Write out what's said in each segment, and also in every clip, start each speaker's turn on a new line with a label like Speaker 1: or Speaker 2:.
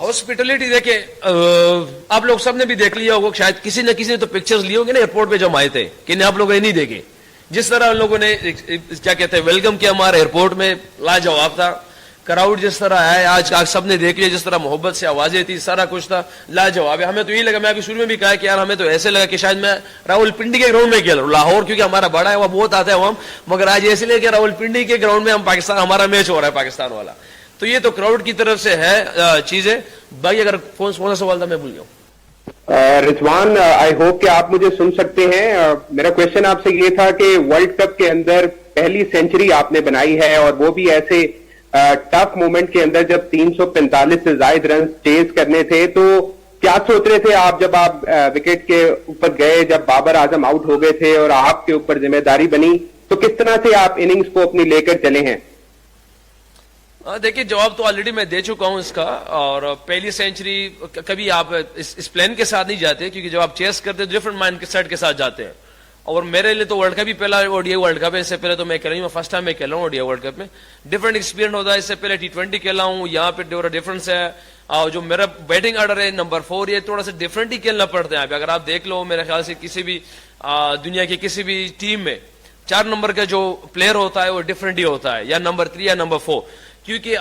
Speaker 1: Hospitality دیکھیں آپ لوگ سب نے بھی دیکھ لیا ہوگا, شاید کسی نہ کسی نے تو پکچرز لی ہوں گے نا ایئرپورٹ پہ جب آئے تھے, کہ آپ لوگوں نے نہیں دیکھے جس طرح ان لوگوں نے کیا کہتے ہیں ویلکم کیا ہمارے ایئرپورٹ میں, لاجواب تھا. کراؤڈ جس طرح ہے آج سب نے دیکھ لیا, جس طرح محبت سے آوازیں تھی, سارا کچھ تھا, لاجواب ہے. ہمیں تو یہ لگا, میں ابھی شروع میں بھی کہا کہ یار ہمیں تو ایسے لگا کہ شاید میں راول پنڈی کے گراؤنڈ میں کھیل رہا ہوں, لاہور کیونکہ ہمارا بڑا ہے وہ بہت آتا ہے وہ ہم, مگر آج ایسے لے کہ راول پنڈی کے گراؤنڈ میں ہم پاکستان ہمارا میچ ہو رہا ہے پاکستان والا. تو یہ تو کراؤڈ کی طرف سے ہے چیزیں. باقی اگر کون سا سوال تھا میں بھول گیا ہوں.
Speaker 2: رضوان, آئی ہوپ کہ آپ مجھے سن سکتے ہیں. میرا کوشچن آپ سے یہ تھا کہ ورلڈ کپ کے اندر پہلی سینچری آپ نے بنائی ہے, اور وہ بھی ایسے ٹف مومنٹ کے اندر جب 345 سے زائد رنز چیز کرنے تھے. تو کیا سوچ رہے تھے آپ جب آپ وکٹ کے اوپر گئے, جب بابر اعظم آؤٹ ہو گئے تھے اور آپ کے اوپر ذمہ داری بنی, تو کس طرح سے آپ اننگز کو اپنی لے کر چلے ہیں؟
Speaker 1: دیکھیے جواب تو آلریڈی میں دے چکا ہوں اس کا. اور پہلی سینچری کبھی آپ اس پلان کے ساتھ نہیں جاتے, کیونکہ جب آپ چیس کرتے تو ڈفرنٹ مائنڈ کے سیٹ کے ساتھ جاتے ہیں. اور میرے لیے تو ورلڈ کپ بھی پہلا اوڈی ورلڈ کپ ہے, اس سے پہلے تو میں کھیلا ہوں, فرسٹ ٹائم میں کھیلا ہوں اوڈی ورلڈ کپ میں. ڈفرنٹ ایکسپیرینس ہوتا ہے, اس سے پہلے T20 کھیلا ہوں, یہاں پہ ڈفرنس ہے. اور جو میرا بیٹنگ آرڈر ہے نمبر 4, یہ تھوڑا سا ڈفرنٹ ہی کھیلنا پڑتا ہے یہاں پہ. اگر آپ دیکھ لو میرے خیال سے کسی بھی دنیا کی کسی بھی ٹیم میں 4 نمبر کا جو پلیئر ہوتا ہے وہ ڈفرنٹ ہی ہوتا ہے, یا نمبر 3 یا نمبر 4, کیونکہ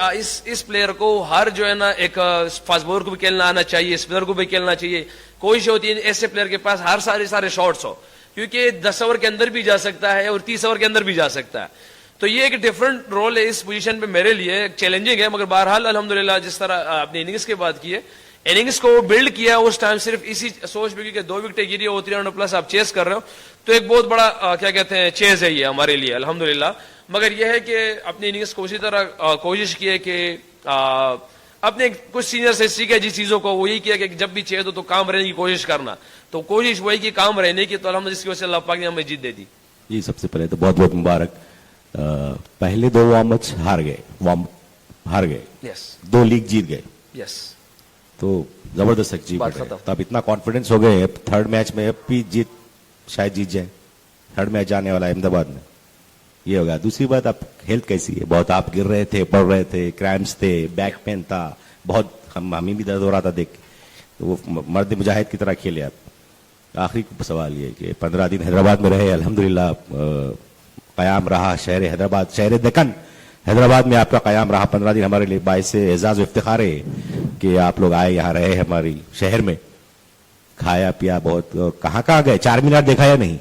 Speaker 1: اس پلیئر کو ہر جو ہے نا ایک فاسٹ بولر کو بھی کھیلنا آنا چاہیے, اسپنر کو بھی کھیلنا چاہیے. کوشش ہوتی ہے ایسے پلیئر کے پاس ہر سارے شاٹس ہو, کیونکہ 10 اوور کے اندر بھی جا سکتا ہے اور 30 اوور کے اندر بھی جا سکتا ہے. تو یہ ایک ڈفرنٹ رول ہے اس پوزیشن پہ میرے لیے, چیلنجنگ ہے. مگر بہرحال الحمدللہ جس طرح اپنی اننگز کی بات کی ہے, اننگز کو بلڈ کیا اس ٹائم صرف اسی سوچ پہ کہ 2 وکٹیں گری ہو, 300 پلس آپ چیز کر رہے ہو, تو ایک بہت بڑا کیا کہتے ہیں چیز ہے یہ ہمارے لیے الحمدللہ. مگر یہ ہے کہ اپنی اننگز کو اسی طرح کوشش کی ہے کہ اپنے کچھ سینئر سے سیکھا جس چیزوں کو, وہی کیا کہ جب بھی چیز ہو تو کام رہنے کی کوشش کرنا. تو کوشش وہی کی کام رہنے کی, تو الحمدللہ جس کی وجہ سے اللہ پاک نے ہمیں جیت دے دی.
Speaker 3: جی سب سے پہلے تو بہت بہت مبارک. پہلے 2 وارم اپس ہار گئے,
Speaker 1: یس
Speaker 3: 2 لیگ جیت گئے,
Speaker 1: یس
Speaker 3: تو زبردست اچیومنٹ ہے. تو اب اتنا کانفیڈنس ہو گئے, اب 3rd میچ میں اب بھی شاید جیت جائے. 3rd میچ آنے والا ہے احمد آباد میں, یہ ہوگا. دوسری بات, آپ ہیلتھ کیسی ہے؟ بہت آپ گر رہے تھے, پڑ رہے تھے, کرائمس تھے, بیک پین تھا, بہت ہمیں بھی درد ہو رہا تھا دیکھ کے. تو وہ مرد مجاہد کی طرح کھیلے آپ. آخری سوال یہ کہ 15 دن حیدرآباد میں رہے, الحمدللہ قیام رہا شہر حیدرآباد, شہر دکن حیدرآباد میں آپ کا قیام رہا 15 دن. ہمارے لیے باعث اعزاز و افتخار ہے کہ آپ لوگ آئے, یہاں رہے ہماری شہر میں, کھایا پیا بہت. کہاں گئے؟ 4 مینار دیکھا یا نہیں؟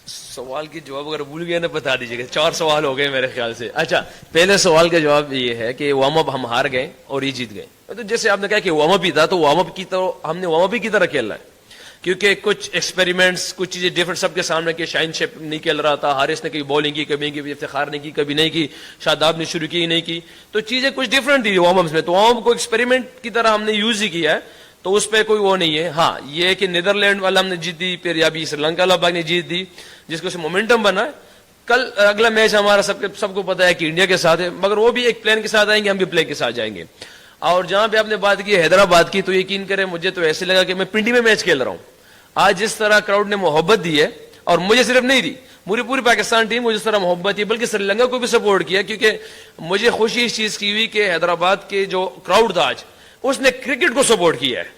Speaker 1: سوال کی جواب اگر بھول گئے نا بتا دیجیے گا. 4 سوال ہو گئے میرے خیال سے. اچھا, پہلے سوال کا جواب یہ ہے کہ وارم اپ ہم ہار گئے اور یہ جیت گئے. تو جیسے آپ نے کہا کہ وارم اپ ہی تھا, تو وارم اپ کی طرح ہم نے وارم اپ ہی کی طرح کھیلنا ہے, کیونکہ کچھ ایکسپیریمنٹس, کچھ چیزیں ڈفرنٹ سب کے سامنے کہ شاہین شیپ نہیں کھیل رہا تھا, حارث نے کبھی بولنگ کی, کبھی کی, افتخار نے کی, کبھی نہیں کی, شاداب نے شروع کی نہیں کی, تو چیزیں کچھ ڈفرنٹ تھی وارم اپس میں. تو وارم اپ کو ایکسپیریمنٹ کی طرح ہم نے یوز ہی کیا ہے, تو اس پہ کوئی وہ نہیں ہے. ہاں یہ ہے کہ نیدرلینڈ والا ہم نے جیت دی, پھر یا بھی سری لنکا والا باغ نے جیت دی, جس کو سے مومنٹم بنا ہے. کل اگلا میچ ہمارا سب کو پتا ہے کہ انڈیا کے ساتھ ہے, مگر وہ بھی ایک پلان کے ساتھ آئیں گے, ہم بھی پلان کے ساتھ جائیں گے. اور جہاں پہ آپ نے بات کی حیدرآباد کی, تو یقین کریں مجھے تو ایسے لگا کہ میں پنڈی میں میچ کھیل رہا ہوں. آج جس طرح کراؤڈ نے محبت دی ہے, اور مجھے صرف نہیں دی, پوری پاکستان ٹیم کو جس طرح محبت دی, بلکہ سری لنکا کو بھی سپورٹ کیا, کیونکہ مجھے خوشی اس چیز کی ہوئی کہ حیدرآباد کے جو کراؤڈ تھا آج, اس نے کرکٹ کو سپورٹ کیا ہے.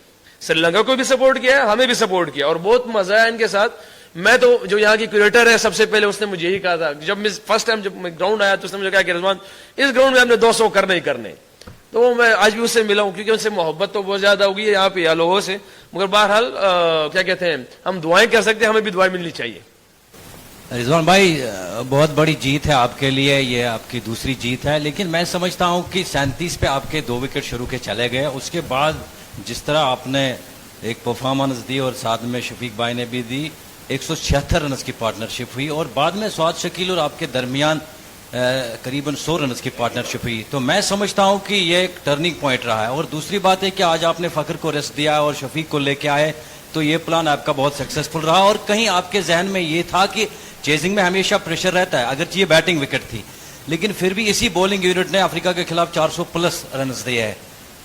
Speaker 1: سری لنکا کو بھی سپورٹ کیا ہے, ہمیں بھی سپورٹ کیا, اور بہت مزہ آیا ان کے ساتھ. میں تو جو یہاں کی کیوریٹر ہے, سب سے پہلے اس نے مجھے یہی کہا تھا, جب میں فرسٹ ٹائم جب میں گراؤنڈ آیا تو اس نے مجھے کہا کہ رضوان اس گراؤنڈ میں ہم نے 200 کرنے ہی کرنے. تو میں آج بھی اس سے ملا ہوں, کیونکہ ان سے محبت تو بہت زیادہ ہوگی یہاں پہ یا لوگوں سے. مگر بہرحال کیا کہتے ہیں, ہم دعائیں کر سکتے ہیں, ہمیں بھی دعائیں ملنی چاہیے.
Speaker 4: رضوان بھائی بہت بڑی جیت ہے آپ کے لیے, یہ آپ کی دوسری جیت ہے, لیکن میں سمجھتا ہوں کہ 37 پہ آپ کے 2 وکٹ شروع کے چلے گئے. اس کے بعد جس طرح آپ نے ایک پرفارمنس دی, اور ساتھ میں شفیق بھائی نے بھی دی, 176 رنز کی پارٹنرشپ ہوئی, اور بعد میں سعاد شکیل اور آپ کے درمیان قریباً 100 رنز کی پارٹنرشپ ہوئی. تو میں سمجھتا ہوں کہ یہ ایک ٹرننگ پوائنٹ رہا ہے. اور دوسری بات ہے کہ آج آپ نے فخر کو ریسٹ دیا اور شفیق کو لے کے آئے, تو یہ پلان آپ کا بہت سکسیسفل رہا. اور کہیں آپ کے ذہن میں یہ تھا کہ چیزنگ میں ہمیشہ پریشر رہتا ہے, اگرچہ یہ بیٹنگ وکٹ تھی, لیکن پھر بھی اسی بولنگ یونٹ نے افریقہ کے خلاف 400 پلس رنز دیے ہے.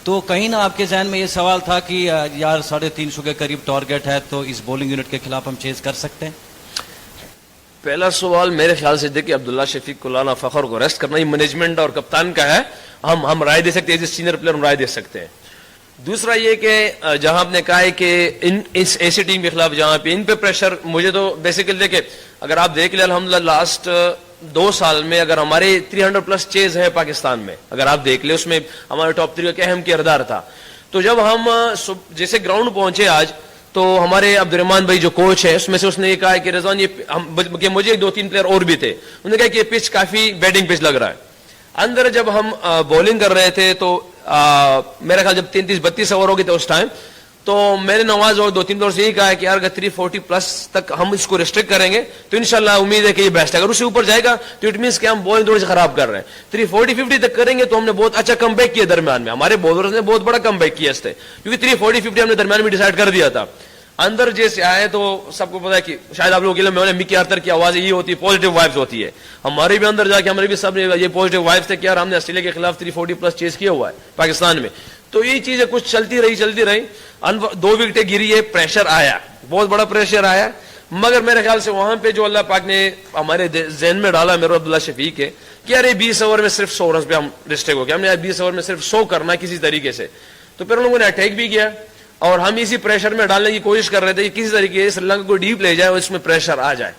Speaker 4: تو کہیں نہ آپ کے ذہن میں یہ سوال تھا کہ یار 350 کے قریب ٹارگیٹ ہے, تو اس بولنگ یونٹ کے خلاف ہم چیز کر سکتے ہیں؟
Speaker 1: پہلا سوال میرے خیال سے دیکھیے, عبداللہ شفیق کو لانا, فخر کو ریسٹ کرنا, یہ مینجمنٹ اور کپتان کا ہے. ہم رائے دے سکتے ہیں, ایز اے سینئر پلیئر ہم رائے دے سکتے ہیں. دوسرا یہ کہ جہاں آپ نے کہا ہے کہ اس ایسی ٹیم کے خلاف جہاں پہ ان پہ پریشر, مجھے تو بیسیکلی دیکھیں اگر آپ دیکھ لیں الحمدللہ لاسٹ 2 سال میں اگر ہمارے 300 پلس چیز ہے پاکستان میں, اگر آپ دیکھ لیں اس میں ہمارے ٹاپ 3 کا اہم کردار تھا. تو جب ہم جیسے گراؤنڈ پہنچے آج تو ہمارے عبد الرحمان بھائی جو کوچ ہے اس میں سے اس نے یہ کہا کہ رضوان یہ مجھے 2-3 پلیئر اور بھی تھے, انہوں نے کہا کہ یہ پچ کافی بیٹنگ پچ لگ رہا ہے. اندر جب ہم بولنگ کر رہے تھے تو میرا خیال جب 33-32 اوور ہو گئے تھے اس ٹائم, تو میں نے نواز اور 2-3 پلیئر سے یہی کہا کہ یار اگر 340 پلس تک ہم اس کو ریسٹرکٹ کریں گے تو انشاءاللہ امید ہے کہ یہ بیسٹ ہے. اگر اس سے اوپر جائے گا تو اٹ مینس کہ ہم بولنگ تھوڑی سی خراب کر رہے ہیں. 340-50 تک کریں گے تو ہم نے بہت اچھا کم بیک کیا درمیان میں, ہمارے بولرز نے بہت بڑا کم بیک کیا اس سے, کیونکہ 340-50 ہم نے درمیان میں ڈیسائیڈ کر دیا تھا. اندر جیسے آئے تو سب کو پتا ہے کہ شاید آپ لوگوں کے لیے مکی آرتر کی آواز یہ ہوتی ہے, پازیٹیو وائبز ہوتی ہے. ہمارے بھی اندر جا کے ہمارے بھی سب نے یہ پازیٹیو وائبز تھے کہ یار ہم نے آسٹریلیا کے خلاف 340 پلس چیز کیا ہوا ہے پاکستان میں. تو یہ چیزیں کچھ چلتی رہی 2 وکٹیں گری ہے, پریشر آیا, بہت بڑا پریشر آیا. مگر میرے خیال سے وہاں پہ جو اللہ پاک نے ہمارے ذہن میں ڈالا میرے عبداللہ شفیق ہے کہ یار 20 اوور میں صرف 100 رنز پہ ہم ریسٹرکٹ ہو گیا, ہم نے 20 اوور میں صرف 100 کرنا ہے کسی طریقے سے. تو پھر ان لوگوں نے اٹیک بھی کیا اور ہم اسی پریشر میں ڈالنے کی کوشش کر رہے تھے کہ کسی طریقے سے سری لنکا کو ڈیپ لے جائے اور اس میں پریشر آ جائے.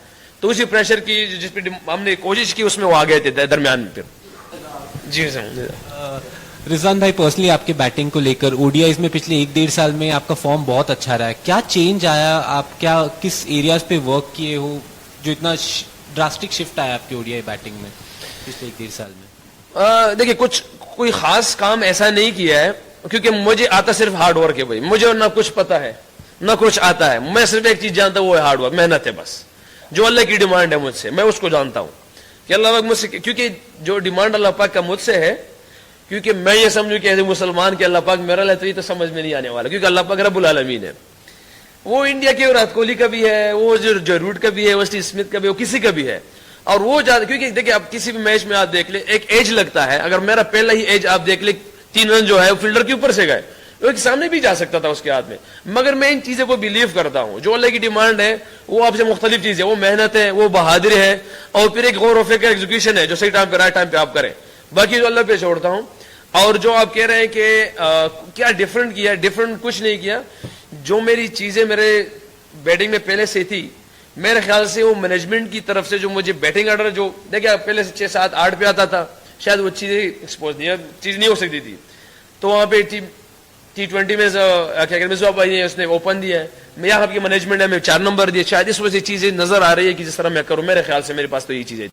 Speaker 1: تو اسی پریشر کی جس پہ ہم نے کوشش کی اس میں وہ آ گئے تھے درمیان میں. پھر جی
Speaker 5: رضوان بھائی پرسنلی آپ کے بیٹنگ کو لے کر اوڈیائیز میں پچھلے 1-1.5 سال میں آپ کا فارم بہت اچھا رہا ہے, کیا چینج آیا, آپ کیا کس ایریاز پہ ورک کیے ہو جو اتنا ڈراسٹک شفٹ آیا آپ کی اوڈیائی بیٹنگ میں پچھلے 1-1.5 سال میں؟
Speaker 1: دیکھیے کوئی خاص کام ایسا نہیں کیا ہے کیونکہ مجھے آتا صرف ہارڈ ورک ہے بھائی, مجھے نہ کچھ پتا ہے نہ کچھ آتا ہے. میں صرف ایک چیز جانتا ہوں وہ ہے ہارڈ ورک, محنت ہے بس. جو اللہ کی ڈیمانڈ ہے مجھ سے میں اس کو جانتا ہوں کہ اللہ پاک مجھ سے, کیونکہ جو ڈیمانڈ اللہ پاک کا مجھ سے ہے, کیونکہ میں یہ سمجھوں کہ ایسے مسلمان کہ اللہ پاک میرا لیتا تو سمجھ میں نہیں آنے والا, کیونکہ اللہ پاک رب العالمین ہے. وہ انڈیا کے وراٹ کوہلی کا بھی ہے, وہ جو روٹ کا بھی ہے, وسٹی اسمتھ کا بھی ہے, وہ کسی کا بھی ہے. اور وہ زیادہ کیونکہ دیکھیں آپ کسی بھی میچ میں آپ دیکھ لیں ایک ایج لگتا ہے. اگر میرا پہلا ہی ایج آپ دیکھ لیں 3 رن جو ہے وہ فیلڈر کے اوپر سے گئے, وہ ایک سامنے بھی جا سکتا تھا اس کے ہاتھ میں. مگر میں ان چیزوں کو بلیو کرتا ہوں, جو اللہ کی ڈیمانڈ ہے وہ آپ سے مختلف چیز ہے, وہ محنت ہے, وہ بہادری ہے, اور پھر ایک غور و فکر ایگزیکیوشن ہے جو صحیح ٹائم پہ رائٹ ٹائم پہ آپ کریں. باقی جو اللہ پہ چھوڑتا ہوں. اور جو آپ کہہ رہے ہیں کہ کیا ڈفرنٹ کیا, ڈفرنٹ کچھ نہیں کیا. جو میری چیزیں میرے بیٹنگ میں پہلے سے تھی میرے خیال سے وہ مینجمنٹ کی طرف سے جو مجھے بیٹنگ آرڈر جو دیکھیں پہلے سے 6-7-8 پہ آتا تھا, شاید وہ چیز نہیں ہو سکتی تھی. تو وہاں پہ T20 میں اس نے اوپن دیا ہے, میں یہاں کی مینجمنٹ ہے میں 4 نمبر دیا, شاید اس وجہ سے چیزیں نظر آ رہی ہے کہ جس طرح میں کروں. میرے خیال سے میرے پاس تو یہ چیزیں